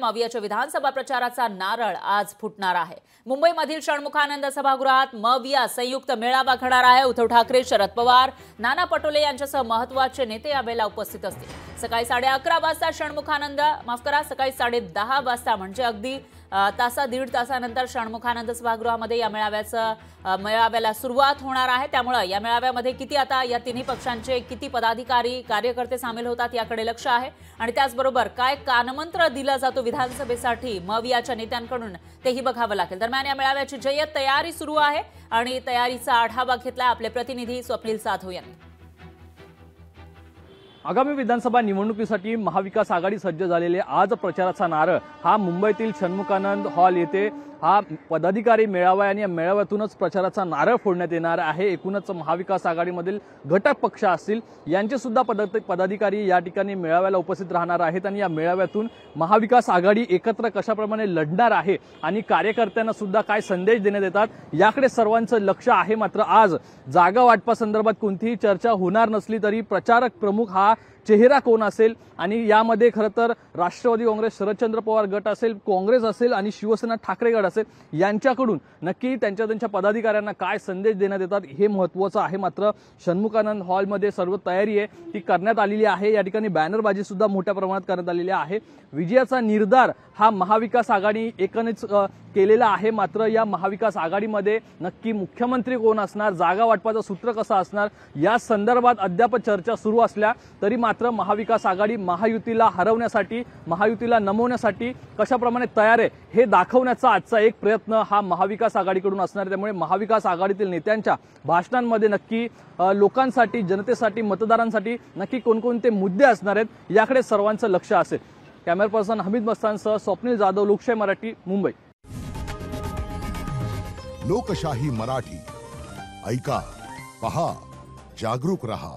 मवियाच्या विधानसभा प्रचाराचा नारळ आज फुटणार आहे। मुंबईमधील षण्मुखानंद सभागृहात मविया संयुक्त मेळावा घेणार आहे। उद्धव ठाकरे, शरद पवार, नाना पटोले यांच्यासह महत्त्वाचे नेते यावेळेला उपस्थित असतील। सकाळी 11:30 वाजता सकाळी 10:30 वाजता म्हणजे अगदी दीड तासानंतर षण्मुखानंद सभागृहामध्ये या मेळाव्याला सुरुवात होणार आहे। त्यामुळे या मेळाव्यामध्ये या तिन्ही पक्षांचे किती पदाधिकारी कार्यकर्ते सामील होतात याकडे लक्ष आहे आणि त्याचबरोबर काय कानमंत्र दिला जातो विधानसभेसाठी मवियाच्या नेत्यांकडून तेही बघावं लागेल। दरम्यान या मेळाव्याची जय्यत तयारी सुरू आहे आणि तयारीचा आढावा घेतला आपले प्रतिनिधी स्वप्नील साधू यांनी। आगामी विधानसभा निवडणुकीसाठी महाविकास आघाडी सज्ज झालेले आज प्रचाराचा नारळ हा मुंबईतील षण्मुखानंद हॉल येथे हा पदाधिकारी मेळावा आणि या मेळाव्यातूनच प्रचाराचा नारळ फोडण्यात येणार आहे। एकूणच महाविकास आघाडीमधील घटक पक्ष असतील यांचे सुद्धा पदाधिकारी या ठिकाणी मेळाव्याला उपस्थित राहणार आहेत आणि या मेळाव्यातून महाविकास आघाडी एकत्र कशाप्रमाणे लढणार आहे आणि कार्यकर्त्यांना सुद्धा काय संदेश देण्यात येतात याकडे सर्वांचं लक्ष आहे। मात्र आज जागा वाटपासंदर्भात कोणतीही चर्चा होणार नसली तरी प्रचारक प्रमुख हा चेहरा कोण असेल आणि यामध्ये खरं तर राष्ट्रवादी काँग्रेस शरदचंद्र पवार गट असेल, काँग्रेस असेल आणि शिवसेना ठाकरे गट असेल यांच्याकडून नक्की त्यांच्या पदाधिकाऱ्यांना काय संदेश देण्यात येतात हे महत्त्वाचं आहे। मात्र षण्मुखानंद हॉलमध्ये सर्व तयारी आहे ती करण्यात आलेली आहे। या ठिकाणी बॅनरबाजी सुद्धा मोठ्या प्रमाणात करण्यात आलेली आहे। विजयाचा निर्धार हा महाविकास आघाडी एकनेच केलेला आहे। मात्र या महाविकास आघाडीमध्ये नक्की मुख्यमंत्री कोण असणार, जागा वाटपाचं सूत्र कसं असणार या संदर्भात अद्याप चर्चा सुरू असल्या तरी मात्र महाविकास आघाडी महायुतीला हरवण्यासाठी, महायुतीला नमवण्यासाठी कशाप्रमाणे तयार आहे हे दाखवण्याचा आजचा एक प्रयत्न हा महाविकास आघाडीकडून असणार। त्यामुळे महाविकास आघाडीतील नेत्यांच्या भाषणांमध्ये नक्की लोकांसाठी, जनतेसाठी, मतदारांसाठी नक्की कोणकोणते मुद्दे असणार आहेत याकडे सर्वांचं लक्ष असेल। कॅमेरा पर्सन हमीद मस्तानसह स्वप्नील जाधव, लोकशाही मराठी, मुंबई। लोकशाही मराठी ऐका, पहा, जागरूक रहा।